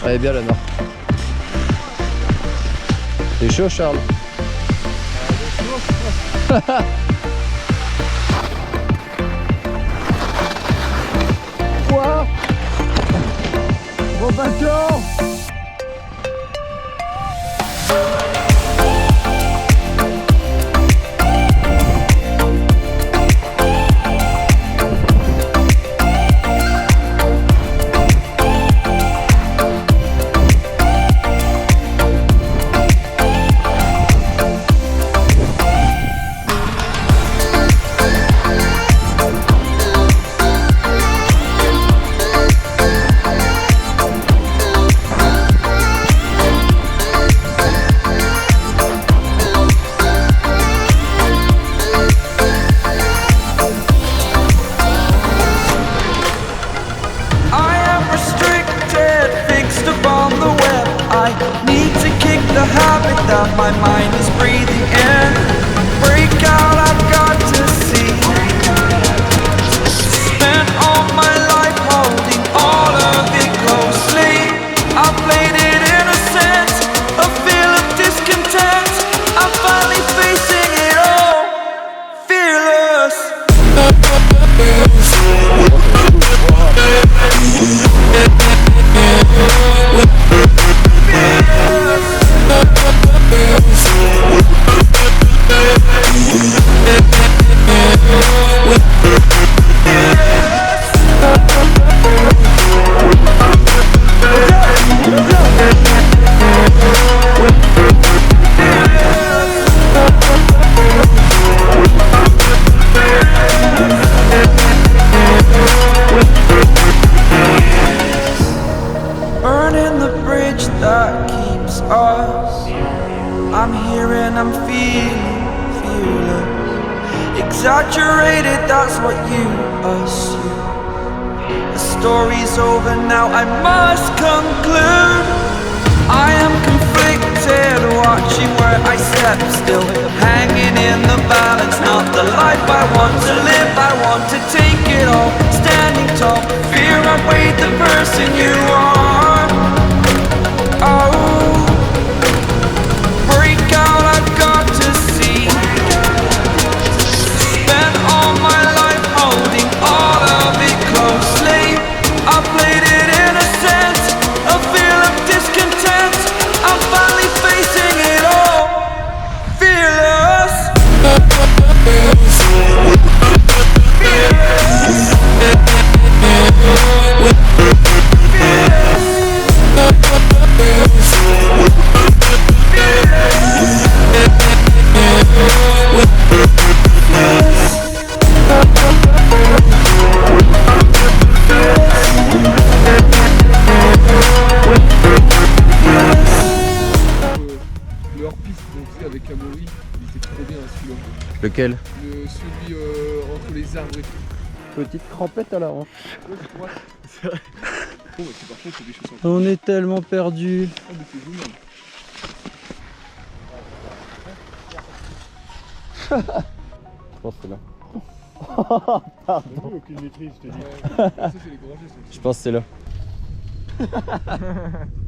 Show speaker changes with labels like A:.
A: Elle est bien la noire. C'est chaud Charles. Quoi? Bon bateau.
B: That my mind is breathing in. Break out, I've got to see. Spent all my life holding all of it closely. I played it innocent, a feel of discontent. I'm finally facing it all, fearless. Burning the bridge that keeps us. I'm here and I'm feeling fearless. Exaggerated, that's what you assume. The story's over now, I must conclude. I am conflicted, watching where I step still, hanging in the balance. Not the life I want to live, I want to take it all. Standing tall, fear outweighed the person you are. Oh, break out, I've got to see. Spent all my life holding all of it closely. I played it innocent, a feel of discontent. I'm finally facing it all, fearless.
C: Le hors-piste qu'on faisait avec Amaury, il était trop bien celui-là.
A: Lequel?
C: Celui entre les arbres et tout.
A: Petite crampette à la hanche.
C: Ouais, c'est vrai. C'est vrai. Oh, mais par contre, c'est des choses
A: On est tellement perdus.
C: Ah, mais c'est génial.
A: Je pense que c'est là. Pardon.
C: Aucune maîtrise, je te dis. Ça, c'est les grands gestes.
A: Je pense que c'est là.